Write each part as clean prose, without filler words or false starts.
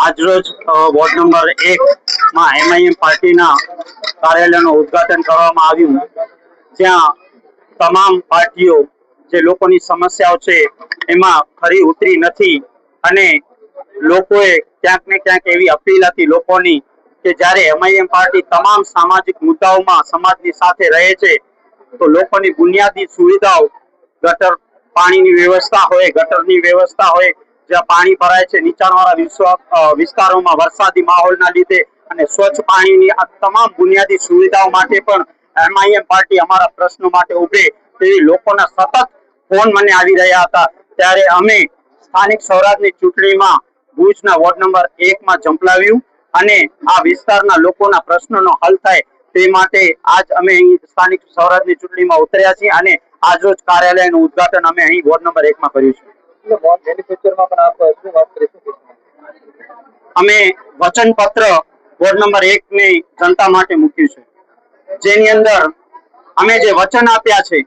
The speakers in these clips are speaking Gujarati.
આજરોજ વોર્ડ નંબર 1 માં એમઆઈએમ પાર્ટીના કાર્યાલયનું ઉદ્ઘાટન કરવામાં આવ્યું, જ્યાં તમામ પાર્ટીઓ જે લોકોની સમસ્યાઓ છે એમાં ખરી ઉતરી નથી અને લોકોએ ક્યાંક ને ક્યાંક એવી અપીલ હતી લોકોની કે જ્યારે એમઆઈએમ પાર્ટી તમામ સામાજિક મુદ્દાઓમાં સમાજની સાથે રહે છે તો લોકોની બુનિયાદી સુવિધાઓ, ગટર પાણીની વ્યવસ્થા હોય, ગટરની વ્યવસ્થા હોય, જ્યાં પાણી ભરાય છે નીચાણવાળા વિસ્તારોમાં વરસાદી માહોલના લીધે, અને સ્વચ્છ પાણીની આ તમામ બુનિયાદી સુવિધાઓ માટે પણ એમઆઈએમ પાર્ટી અમારા પ્રશ્નો માટે ઉભે તેવી લોકોના સતત ફોન મને આવી રહ્યા હતા. ત્યારે અમે સ્થાનિક સ્વરાજની ચૂંટણીમાં ભુજના વોર્ડ નંબર 1 માં ઝંપલાવ્યું અને આ વિસ્તારના લોકોના પ્રશ્નોનો હલ થાય તે માટે આજ અમે અહીં સ્થાનિક સ્વરાજની ચૂંટણીમાં ઉતર્યા છીએ અને આજરોજ કાર્યાલયનું ઉદ્ઘાટન અમે અહીં વોર્ડ નંબર 1 માં કર્યું છે. અમે વચનપત્ર વોર્ડ નંબર 1 ની જનતા માટે મૂક્યું છે, જેની અંદર અમે જે વચન આપ્યા છે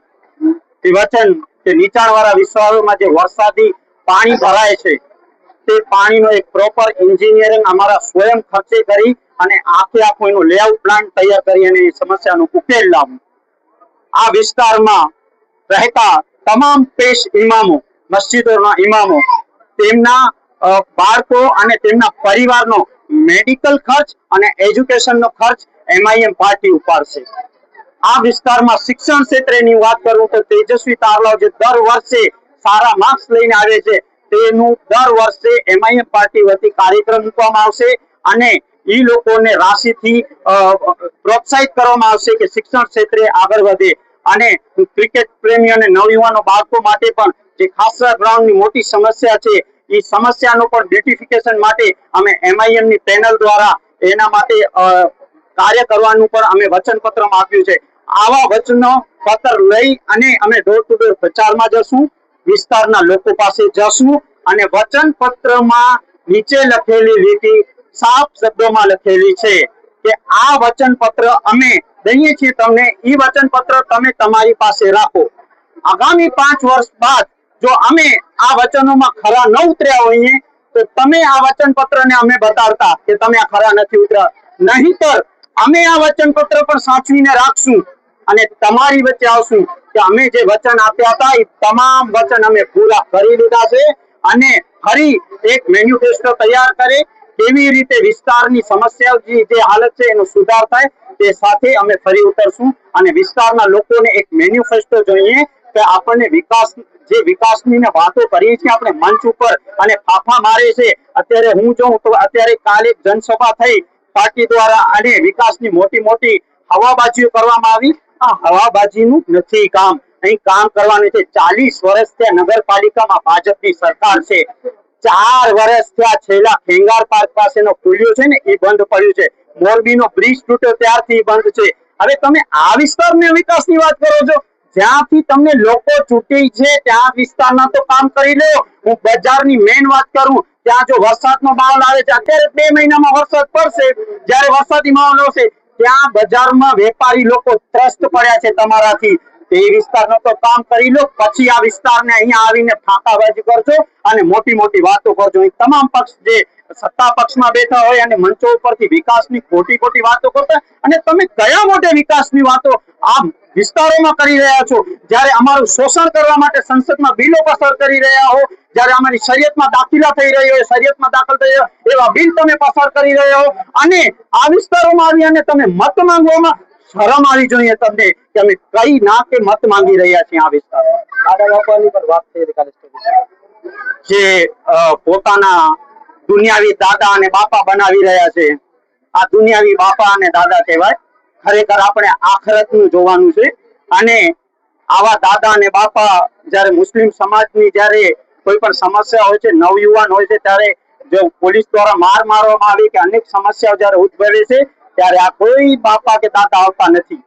તે વચન કે નીચાણવાળા વિસ્તારોમાં જે વરસાદી પાણી ભરાય છે તે પાણીનો એક પ્રોપર એન્જિનિયરિંગ અમારા સ્વયં ખર્ચે કરી અને આખું એનું લેઆઉટ પ્લાન તૈયાર કરી અને એ સમસ્યાનો ઉકેલ લાવવું. આ વિસ્તારમાં રહેતા તમામ પેશ ઇમામો, મસ્જિદોના ઇમામો, તેમના બાળકો અને તેમના પરિવારનો મેડિકલ ખર્ચ અને એજ્યુકેશનનો ખર્ચ એમઆઈએમ પાર્ટી ઉપાડશે. આ વિસ્તારમાં શિક્ષણ ક્ષેત્રેની વાત કરું તો તેજસ્વી તારલાઓ જે દર વર્ષે સારા માર્ક્સ લઈને આવે છે તેનું દર વર્ષે એમઆઈએમ પાર્ટી વતી કાર્યક્રમ મૂકવામાં આવશે અને એ લોકોને રાશિથી પ્રોત્સાહિત કરવામાં આવશે કે શિક્ષણ ક્ષેત્રે આગળ વધે. અને ક્રિકેટ પ્રેમી અને નવયુવાનો બાળકો માટે પણ જે ખાસા ગ્રાઉન્ડની મોટી સમસ્યા છે એ સમસ્યાનું પણ બ્યુટિફિકેશન માટે અમે એમઆઈએમ ની પેનલ દ્વારા એના માટે કાર્ય કરવાનું પણ અમે વચનપત્રમાં આપ્યું છે. આવા વચનો પત્ર લઈ અને અમે ડોર ટુ ડોર પ્રચારમાં જશું, વિસ્તારના લોકો પાસે જશું અને વચનપત્રમાં નીચે લખેલી લીટી સાફ શબ્દોમાં લખેલી છે કે આ વચનપત્ર અમે દઈએ છીએ તમને, એ વચનપત્ર તમે તમારી પાસે રાખો. આગામી 5 વર્ષ બાદ જો અમે આ વચનોમાં ખરા ન ઉતર્યા હોઈએ તો તમે આ વચનપત્રને અમે બતાવતા કે તમે આ ખરા નથી ઉતર્યા, નહીંતર અમે આ વચનપત્ર પણ સાચવીને રાખશું અને તમારી વચ્ચે આવશું કે અમે જે વચન આપ્યા હતા એ તમામ વચન અમે પૂરા કરી લીધા છે અને ફરી એક મેન્યુફેસ્ટો તૈયાર કરે કેવી રીતે વિસ્તારની સમસ્યાઓ જે હાલત છે એનો સુધાર થાય તે સાથે અમે ફરી ઉતરશું અને વિસ્તારના લોકોને એક મેન્યુફેસ્ટો જોઈએ કે આપણને વિકાસની વાતો કરીએ છીએ આપણે મંચ ઉપર અને ફાફા મારે છે. અત્યારે હું જોઉં તો અત્યારે કાલે જનસભા થઈ પાર્ટી દ્વારા અને વિકાસની મોટી મોટી હવાબાજીઓ કરવામાં આવી. આ હવાબાજીનું નથી કામ, અહીં કામ કરવાનું છે. 40 વર્ષ ત્યાં નગરપાલિકામાં ભાજપની સરકાર છે, 4 વર્ષ ત્યાં છેલ્લા ખેંગાર પાર્ક પાસેનો પુલિયો છે ને એ બંધ પડ્યું છે, મોરબીનો બ્રિજ તૂટ્યો ત્યારથી બંધ છે. હવે તમે આ વિસ્તારના વિકાસની વાત કરો છો, જ્યાંથી તમને લોકો ચૂંટી છે ત્યાં વિસ્તારના તો કામ કરી લો. હું બજારની મેઇન વાત કરું, ત્યાં જો વરસાદનો માહોલ આવે છે, અત્યારે 2 મહિનામાં વરસાદ પડશે, જ્યારે વરસાદી માહોલ આવશે ત્યાં બજારમાં વેપારી લોકો ત્રસ્ત પડ્યા છે તમારાથી. તે વિસ્તારનો તો કામ કરી લો, પછી આ વિસ્તારને અહીંયા આવીને ફાંકાબાજી કરજો અને મોટી મોટી વાતો કરજો. તમામ પક્ષ જે સત્તા પક્ષમાં બેઠા હોય અને મંચો ઉપરથી વિકાસની ખોટી વાતો કરતા, અને તમે કયા મોટે વિકાસની વાતો આ વિસ્તારોમાં કરી રહ્યા છો, જ્યારે અમારું શોષણ કરવા માટે સંસદમાં બિલો પસાર કરી રહ્યા હો, જ્યારે અમારી શરિયતમાં દાખલા થઈ રહી હોય, શરિયતમાં દાખલ થઈ રહ્યો એવા બિલ તમે પસાર કરી રહ્યા હો અને આ વિસ્તારોમાં આવી અને તમે મત માંગવામાં શરમ આવી જોઈએ તમને કે અમે કઈ ના કે મત માંગી રહ્યા છીએ. આ વિસ્તારમાં દાદા બાપાની પણ વાત થઈ જે પોતાના દુનિયાવી દાદા અને બાપા બનાવી રહ્યા છે, આ દુનિયાવી બાપા અને દાદા કહેવાય. ખરેખર આપણે આખરતનું જોવાનું છે અને આવા દાદા અને બાપા જ્યારે મુસ્લિમ સમાજની જ્યારે કોઈ પણ સમસ્યા હોય છે, નવયુવાન હોય છે, ત્યારે જો પોલીસ દ્વારા મારવામાં આવે કે અનેક સમસ્યાઓ જ્યારે ઉદ્ભવે છે ત્યારે આ કોઈ બાપા કે દાદા આવતા નથી.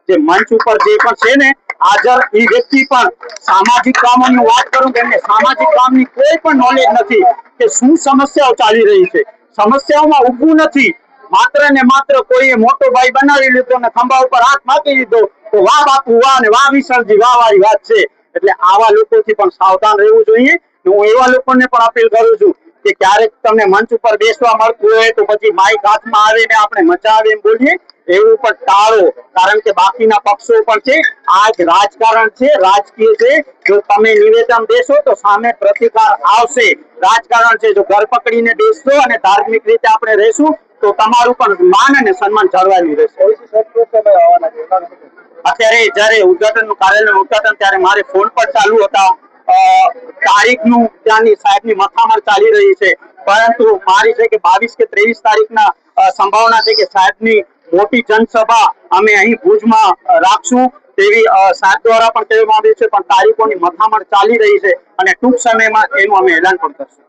જે મંચ ઉપર જે પણ છે ને હાજર એ વ્યક્તિ પણ સામાજિક કામોની વાત કરું કે એમને સામાજિક કામની કોઈ પણ નોલેજ નથી કે શું સમસ્યાઓ ચાલી રહી છે. સમસ્યાઓમાં ઊભું નથી, માત્ર ને માત્ર કોઈએ મોટો ભાઈ બનાવી લીધો અને ખંભા ઉપર હાથ માકી દીધો તો વાહ બાપુ વાહ ને વાહ વિસરજી વાહ વાળી વાત છે. એટલે આવા લોકોથી પણ સાવધાન રહેવું જોઈએ. હું એવા લોકોને પણ અપીલ કરું છું કે ક્યારેક તમને મંચ ઉપર બેસવા મળતું હોય તો પછી માઇક હાથમાં આવે ને આપણે મજા આવે એમ બોલીએ, એવું પણ ટાળો, કારણ કે બાકીના પક્ષો પણ છે. આ જ રાજકારણ છે, રાજકીય છે. જો તમે નિવેદન દેશો તો સામે પ્રતિકાર આવશે. રાજકારણ છે, જો ઘર પકડીને બેસશો અને ધાર્મિક રીતે આપણે રહેશું તો તમારું પણ માન અને સન્માન જળવાયું રહેશે. અત્યારે જયારે ઉદઘાટનનું કાર્યાલયનું ઉદઘાટન ત્યારે મારે ફોન પર ચાલુ હતા. તારીખનું ત્યાંની સાહેબની મથામણ ચાલી રહી છે, પરંતુ મારી છે કે 22 કે 23 તારીખના સંભાવના છે કે સાહેબની મોટી જનસભા અમે અહીં ભુજમાં રાખશું તેવી સાહેબ દ્વારા પણ કહેવામાં આવ્યું છે, પણ તારીખોની મથામણ ચાલી રહી છે અને ટૂંક સમયમાં એનું અમે એલાન પણ કરશું.